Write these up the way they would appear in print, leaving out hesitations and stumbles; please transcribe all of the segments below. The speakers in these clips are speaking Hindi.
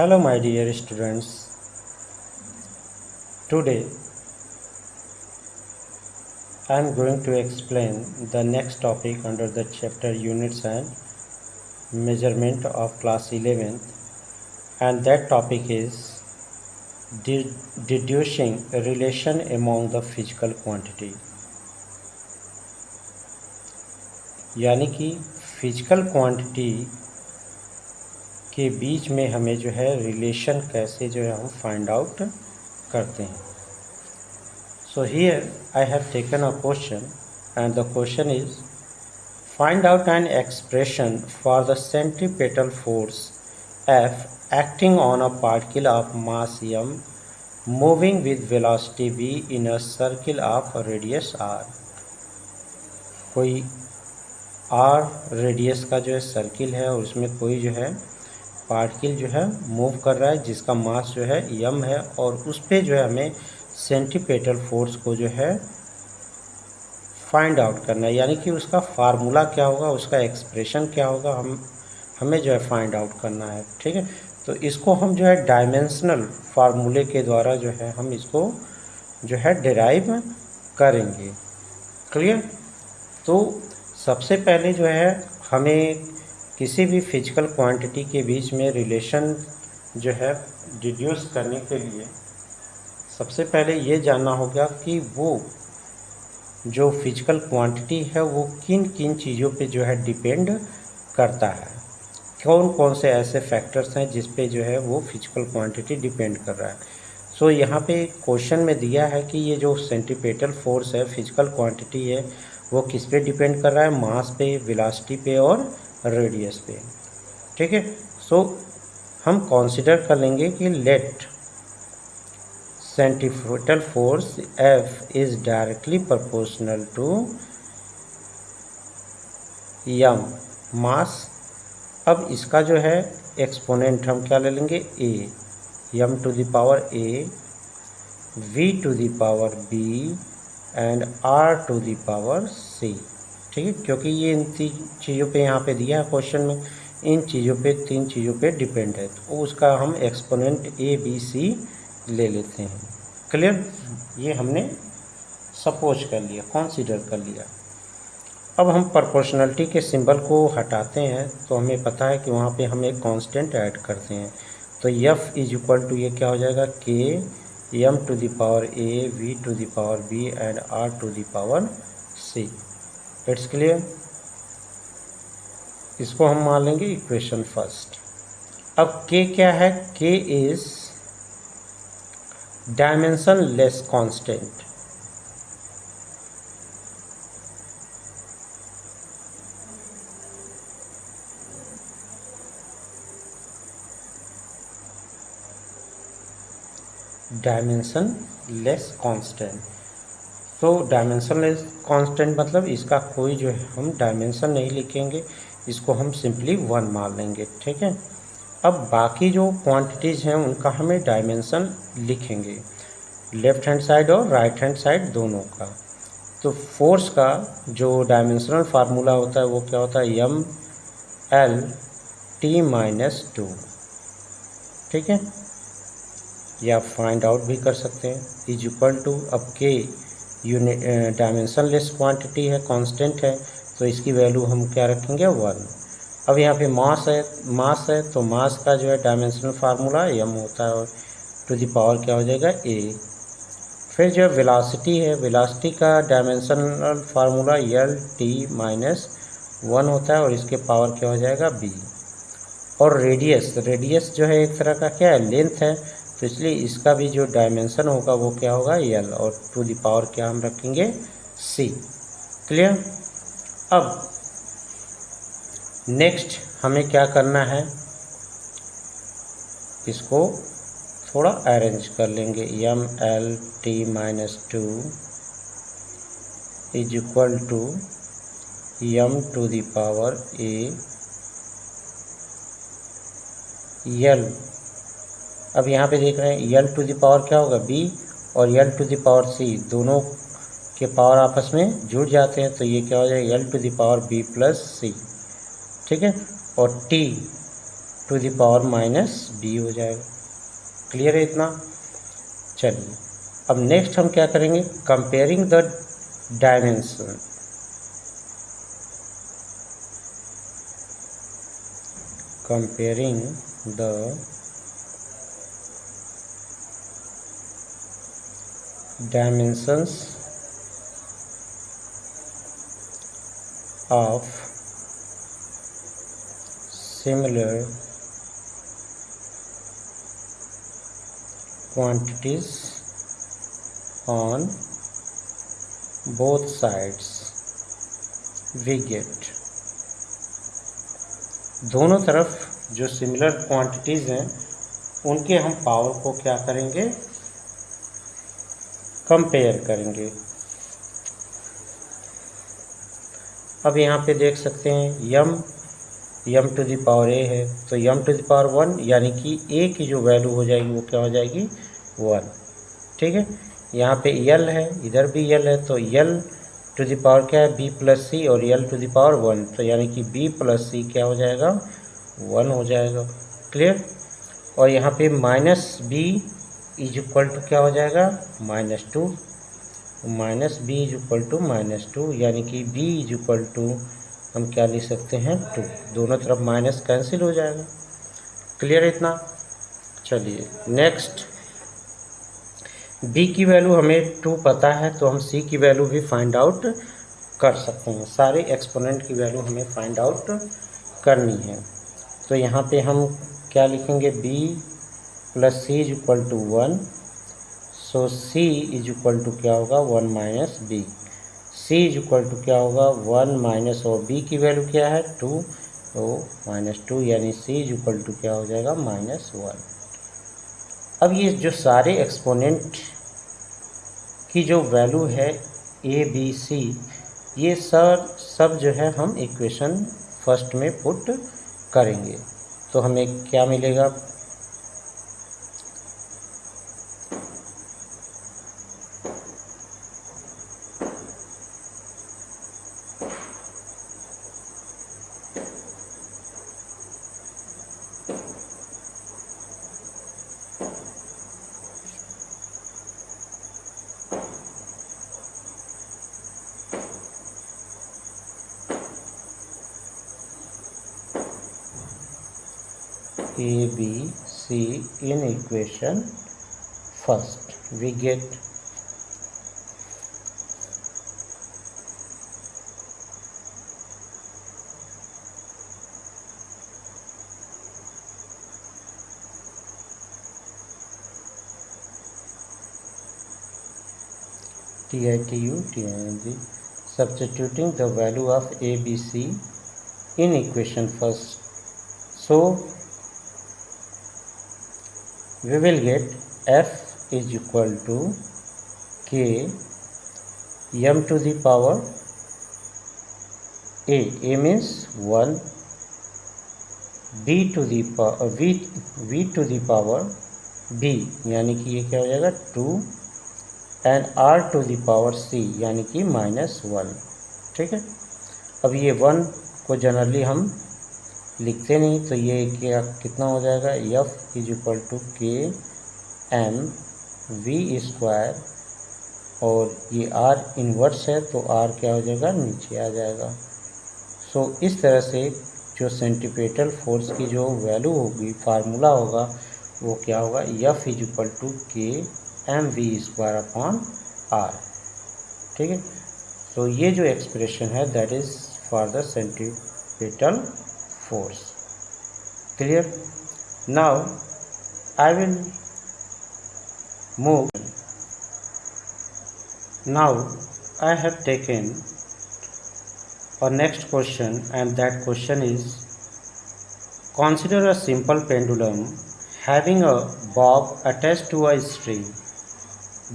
Hello, my dear students. Today I am going to explain the next topic under the chapter Units and Measurement of class 11th, and that topic is deducing a relation among the physical quantity. यानी कि फिजिकल क्वांटिटी के बीच में हमें जो है रिलेशन कैसे जो है हम फाइंड आउट करते हैं. So here I have taken a question, and the question is, find out an expression for the centripetal force F acting on a particle of mass m moving with velocity v in a circle of radius r. कोई r रेडियस का जो है सर्किल है और उसमें कोई जो है पार्टिकल जो है मूव कर रहा है जिसका मास जो है m है, और उस पर जो है हमें सेंट्रीपेटल फोर्स को जो है फाइंड आउट करना है. यानी कि उसका फार्मूला क्या होगा, उसका एक्सप्रेशन क्या होगा, हमें जो है फाइंड आउट करना है. ठीक है, तो इसको हम जो है डायमेंशनल फार्मूले के द्वारा जो है हम इसको जो है डिराइव करेंगे. क्लियर. तो सबसे पहले जो है हमें किसी भी फिजिकल क्वांटिटी के बीच में रिलेशन जो है डिड्यूस करने के लिए सबसे पहले ये जानना होगा कि वो जो फिजिकल क्वांटिटी है वो किन किन चीज़ों पे जो है डिपेंड करता है, कौन कौन से ऐसे फैक्टर्स हैं जिस पे जो है वो फिजिकल क्वांटिटी डिपेंड कर रहा है. सो यहाँ पे क्वेश्चन में दिया है कि ये जो सेंट्रीपेटल फोर्स है, फिजिकल क्वांटिटी है, वो किस पे डिपेंड कर रहा है, मास पे, वेलोसिटी पे और रेडियस पे. ठीक है, सो हम कंसीडर कर लेंगे कि let centripetal force F is directly proportional to m mass. अब इसका जो है एक्सपोनेंट हम क्या ले लेंगे, a, m to the power a, v to the power b and r to the power c. ठीक है, क्योंकि ये इन तीन चीज़ों पे यहाँ पे दिया है क्वेश्चन में, इन चीज़ों पे, तीन चीज़ों पे डिपेंड है, तो उसका हम एक्सपोनेंट a b c ले लेते हैं. क्लियर. ये हमने सपोज कर लिया, कंसीडर कर लिया. अब हम प्रोपोर्शनलिटी के सिंबल को हटाते हैं तो हमें पता है कि वहाँ पे हम एक कांस्टेंट ऐड करते हैं. तो f इज इक्वल टू ये क्या हो जाएगा, k m to the power a v to the power b and r to the power c. It's clear. इसको हम मान लेंगे इक्वेशन फर्स्ट. अब k क्या है, k is dimensionless constant. Dimensionless constant. तो डायमेंशनलेस कांस्टेंट मतलब इसका कोई जो है हम डायमेंशन नहीं लिखेंगे, इसको हम सिंपली 1 मान लेंगे. ठीक है. अब बाकी जो क्वांटिटीज़ हैं उनका हमें डायमेंशन लिखेंगे, लेफ़्ट हैंड साइड और राइट हैंड साइड दोनों का. तो फोर्स का जो डायमेंशनल फार्मूला होता है वो क्या होता है, m l t-2. ठीक है, या आप फाइंड आउट भी कर सकते हैं. इज इक्वल टू, अब k यूनिट डायमेंशनलेस क्वांटिटी है, कांस्टेंट है, तो इसकी वैल्यू हम क्या रखेंगे, 1. अब यहाँ पे मास है तो मास का जो है डायमेंशनल फार्मूला m होता है और टू द पावर क्या हो जाएगा, a. फिर जो वेलोसिटी है, वेलोसिटी का डायमेंशनल फार्मूला l t-1 होता है और इसके पावर क्या हो जाएगा, b. और रेडियस जो है एक तरह का क्या है, लेंथ है, तो इसलिए इसका भी जो डायमेंशन होगा वो क्या होगा, l, और टू द पावर क्या हम रखेंगे, c. क्लियर. अब नेक्स्ट हमें क्या करना है, इसको थोड़ा अरेंज कर लेंगे. m l t-2 is equal to m to the power a l. अब यहाँ पे देख रहे हैं l टू द पावर क्या होगा, b, और l to the power c, दोनों के पावर आपस में जुड़ जाते हैं, तो ये क्या हो जाएगा, l to the power b plus c. ठीक है, और t to the power minus b हो जाएगा। क्लियर है इतना? चलिए अब नेक्स्ट हम क्या करेंगे, comparing the dimension. Comparing the dimensions of similar quantities on both sides we get। दोनों तरफ जो सिमिलर क्वांटिटीज़ हैं उनके हम पावर को क्या करेंगे, कंपेयर करेंगे। अब यहाँ पे देख सकते हैं यम टू द पावर ए है, तो यम टू द पावर 1 यानी कि ए की जो वैल्यू हो जाएगी वो क्या हो जाएगी, 1। ठीक है, यहाँ पे यल है, इधर भी यल है, तो यल टू द पावर क्या है, बी प्लस सी, और यल टू द पावर 1, तो यानी कि बी प्लस सी क्या हो जाएगा, 1 हो जाएगा। क्लियर? और यहाँ पे minus b is equal to क्या हो जाएगा, -2, minus b is equal to -2, यानी कि बी इज इक्वल टू हम क्या लिख सकते हैं, 2। दोनों तरफ माइनस कैंसिल हो जाएगा। क्लियर है इतना? चलिए नेक्स्ट, बी की वैल्यू हमें 2 पता है, तो हम सी की वैल्यू भी फाइंड आउट कर सकते हैं। सारे एक्सपोनेंट की वैल्यू हमें फाइंड आउट करनी है। तो यहाँ पे हम क्या लिखेंगे, b plus c is equal to 1, so c is equal to क्या होगा, 1 minus b. C is equal to क्या होगा, 1 माइनस, और बी की वैल्यू क्या है, 2, तो -2, यानी सी इज इक्वल टू क्या हो जाएगा, -1। अब ये जो सारे एक्सपोनेंट की जो वैल्यू है ए बी सी, ये सब जो है हम इक्वेशन फर्स्ट में पुट करेंगे, तो हमें क्या मिलेगा, A B C in equation first we get TITU substituting the value of A B C in equation first, so we will get f is equal to k m to the power a means 1, b to the power v to the power b, यानी कि ये क्या हो जाएगा 2, and r to the power c यानी कि -1। ठीक है, अब ये 1 को जनरली हम लिखते नहीं, तो ये क्या कितना हो जाएगा, f इज इक्वल टू के एम वी स्क्वायर, और ये r इन्वर्स है, तो r क्या हो जाएगा, नीचे आ जाएगा। सो इस तरह से जो सेंट्रीपेटल फोर्स की जो वैल्यू होगी, फार्मूला होगा, वो क्या होगा, f इज इक्वल टू के m v square upon r। ठीक है, तो ये जो एक्सप्रेशन है that is for the centripetal force। Clear? Now I will move. Now I have taken our next question, and that question is, consider a simple pendulum having a bob attached to a string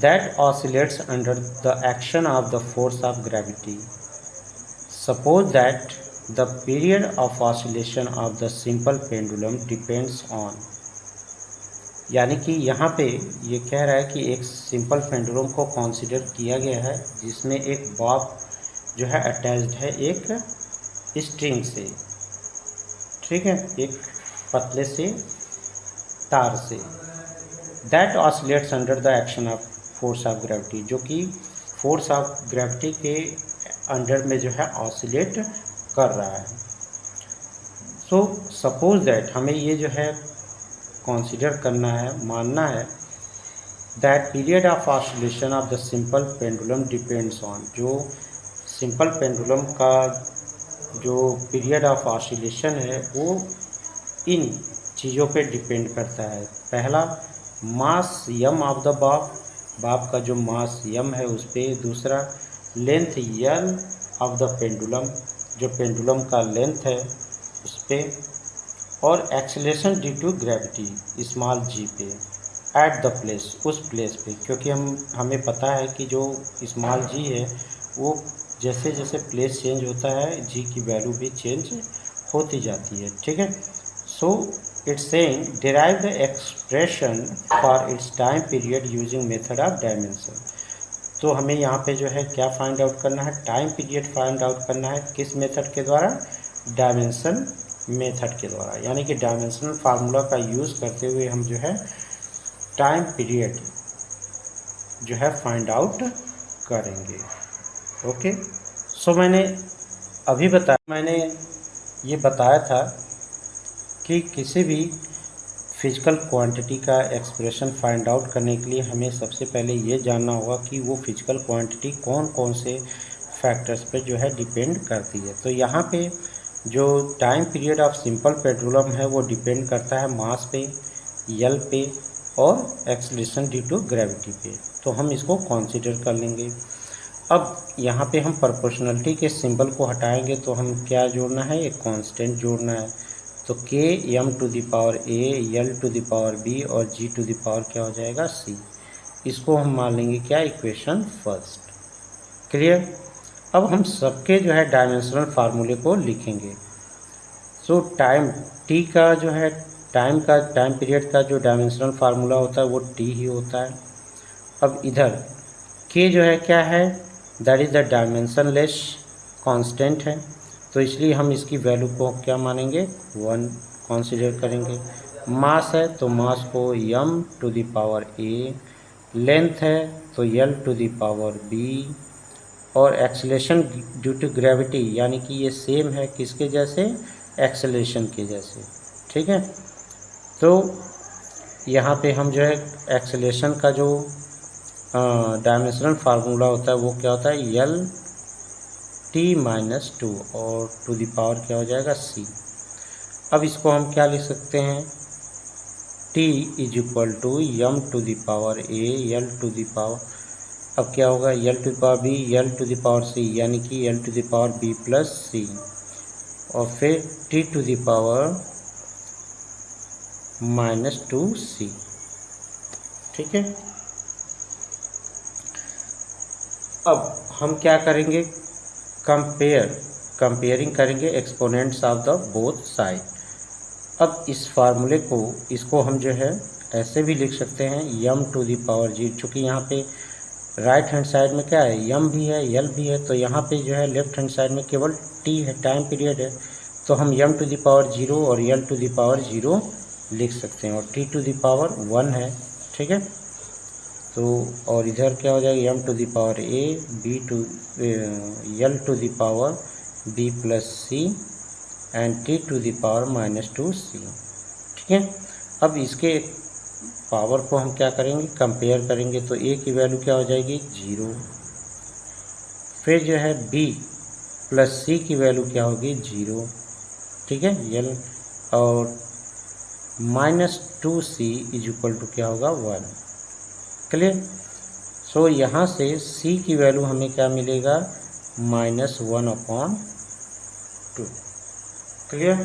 that oscillates under the action of the force of gravity. Suppose that the period of oscillation of the simple pendulum depends on, यानी कि यहाँ पे ये कह रहा है कि एक सिंपल पेंडुलम को कंसीडर किया गया है जिसमें एक बॉब जो है अटैच्ड है एक स्ट्रिंग से। ठीक है, एक पतले से तार से, that oscillates under the action of force of gravity, जो कि फोर्स ऑफ ग्रेविटी के अंडर में जो है ऑसिलेट कर रहा है। सो सपोज दैट, हमें ये जो है कंसीडर करना है, मानना है, that period of oscillation of the simple pendulum depends on, जो सिंपल पेंडुलम का जो पीरियड ऑफ ऑसिलेशन है वो इन चीज़ों पे डिपेंड करता है। पहला, मास यम ऑफ द बाप का जो मास यम है उस पर। दूसरा, लेंथ यल ऑफ द पेंडुलम, जो पेंडुलम का लेंथ है उस पर। और acceleration due to gravity small g पे एट द प्लेस, उस प्लेस पे, क्योंकि हमें पता है कि जो स्मॉल जी है वो जैसे जैसे प्लेस चेंज होता है जी की वैल्यू भी चेंज होती जाती है। ठीक है। So it's saying derive the expression for its time period using method of dimension. तो हमें यहाँ पे जो है क्या फाइंड आउट करना है, टाइम पीरियड फाइंड आउट करना है। किस मेथड के द्वारा? डायमेंशन मेथड के द्वारा, यानी कि डायमेंशनल फार्मूला का यूज़ करते हुए हम जो है टाइम पीरियड जो है फाइंड आउट करेंगे। ओके। सो मैंने ये बताया था कि किसी भी फिजिकल क्वांटिटी का एक्सप्रेशन फाइंड आउट करने के लिए हमें सबसे पहले ये जानना होगा कि वो फिजिकल क्वांटिटी कौन कौन से फैक्टर्स पे जो है डिपेंड करती है। तो यहाँ पे जो time period of simple pendulum है वो डिपेंड करता है मास पे, यल पे और एक्सेलरेशन ड्यू टू ग्रेविटी पे। तो हम इसको कंसीडर कर लेंगे। अब यहाँ पे हम प्रोपोर्शनलिटी के सिंबल को हटाएंगे तो हम क्या जोड़ना है, एक कांस्टेंट जोड़ना है। तो k m to the power a, l to the power b और g टू द पावर क्या हो जाएगा c। इसको हम मान लेंगे क्या, इक्वेशन फर्स्ट। क्लियर। अब हम सबके जो है डायमेंशनल फार्मूले को लिखेंगे। सो टाइम t का जो है टाइम पीरियड का जो डायमेंशनल फार्मूला होता है वो t ही होता है। अब इधर k जो है क्या है, that is the dimensionless constant है, तो इसलिए हम इसकी वैल्यू को क्या मानेंगे, 1 कंसीडर करेंगे। मास है तो मास को m to the power a, length है तो l to the power b, और एक्सेलरेशन ड्यू टू ग्रेविटी यानी कि ये सेम है किसके जैसे, एक्सेलरेशन के जैसे। ठीक है। तो यहाँ पे हम जो है एक्सेलरेशन का जो डायमेंशनल फार्मूला होता है वो क्या होता है, यल t-2 और टू द पावर क्या हो जाएगा c। अब इसको हम क्या लिख सकते हैं, t is equal to m to the power a, l to the power, अब क्या होगा, l to the power b, l to the power c, यानी कि l to the power b plus c, और फिर t to the power -2c। ठीक है। अब हम क्या करेंगे, कंपेयरिंग करेंगे exponents of the both side. अब इस फार्मूले को, इसको हम जो है ऐसे भी लिख सकते हैं m to the power g, चूँकि यहाँ पे राइट हैंड साइड में क्या है, m भी है l भी है, तो यहाँ पे जो है लेफ्ट हैंड साइड में केवल t है, टाइम पीरियड है, तो हम m टू द पावर 0 और l टू द पावर 0 लिख सकते हैं, और t टू द पावर 1 है। ठीक है। तो और इधर क्या हो जाएगा, m to the power a, b to l to the power b plus c and t to the power -2c। ठीक है। अब इसके पावर को हम क्या करेंगे, कंपेयर करेंगे, तो a की वैल्यू क्या हो जाएगी, 0। फिर जो है b प्लस c की वैल्यू क्या होगी, 0। ठीक है। l और -2c इज इक्वल टू क्या होगा, 1। क्लियर। सो यहाँ से c की वैल्यू हमें क्या मिलेगा, -1/2। क्लियर।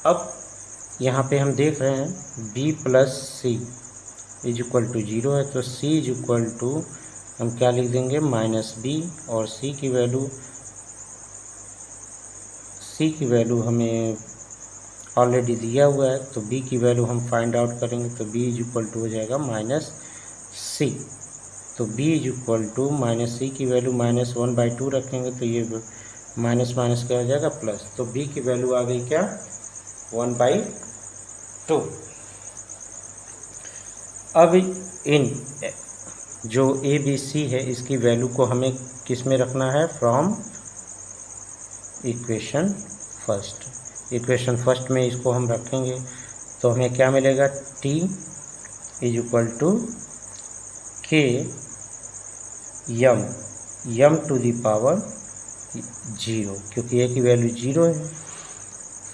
अब यहाँ पे हम देख रहे हैं b plus c is equal to 0 है, तो c इज इक्वल टू हम क्या लिख देंगे, -b, और c की वैल्यू हमें ऑलरेडी दिया हुआ है, तो b की वैल्यू हम फाइंड आउट करेंगे, तो b इज इक्वल टू हो जाएगा -c। तो b is equal to -c की वैल्यू -1/2 रखेंगे, तो ये माइनस माइनस क्या हो जाएगा, प्लस। तो b की वैल्यू आ गई क्या, 1/2। तो अब इन जो ए बी सी है इसकी वैल्यू को हमें किस में रखना है, फ्रॉम इक्वेशन फर्स्ट में इसको हम रखेंगे तो हमें क्या मिलेगा, टी इज इक्वल टू के यम टू द पावर 0, क्योंकि ए की वैल्यू 0 है।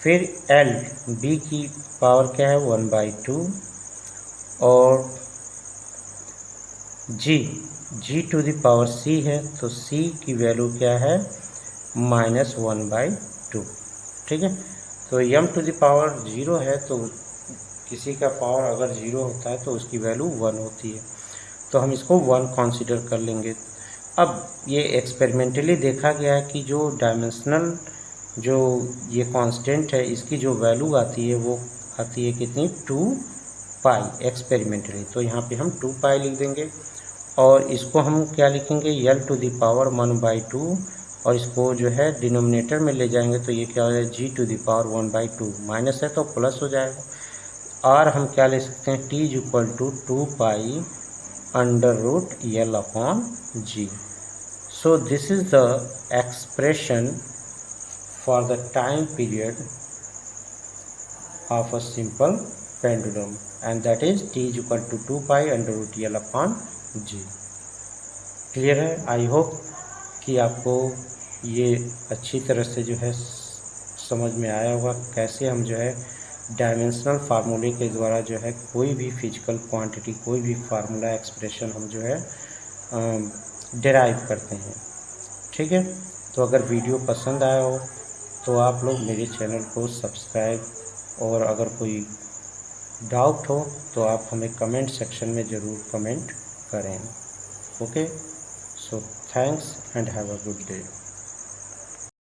फिर एल बी की पावर क्या है, 1/2, और जी टू द पावर सी है तो सी की वैल्यू क्या है, -1/2। ठीक है, तो यम टू द पावर 0 है तो किसी का पावर अगर 0 होता है तो उसकी वैल्यू 1 होती है, तो हम इसको 1 कंसीडर कर लेंगे। अब ये एक्सपेरिमेंटली देखा गया है कि जो डायमेंशनल जो ये कांस्टेंट है इसकी जो वैल्यू आती है वो आती है कितनी, 2π एक्सपेरिमेंटली। तो यहाँ पे हम 2π लिख देंगे और इसको हम क्या लिखेंगे, यल टू द पावर 1/2, और इसको जो है डिनोमिनेटर में ले जाएंगे तो ये क्या हो जाएगा, जी टू द पावर 1/2, माइनस है तो प्लस हो जाएगा। और हम क्या ले सकते हैं, T is equal to 2π √L/G। So this is the expression for the time period of a simple pendulum, and that is t is equal to 2π √L/G। Clear है? आई होप कि आपको ये अच्छी तरह से जो है समझ में आया होगा कैसे हम जो है डायमेंशनल फार्मूले के द्वारा जो है कोई भी फिजिकल क्वांटिटी, कोई भी फार्मूला एक्सप्रेशन हम जो है डिराइव करते हैं। ठीक है, तो अगर वीडियो पसंद आया हो तो आप लोग मेरे चैनल को सब्सक्राइब, और अगर कोई डाउट हो तो आप हमें कमेंट सेक्शन में ज़रूर कमेंट करें। Okay, so thanks and have a good day.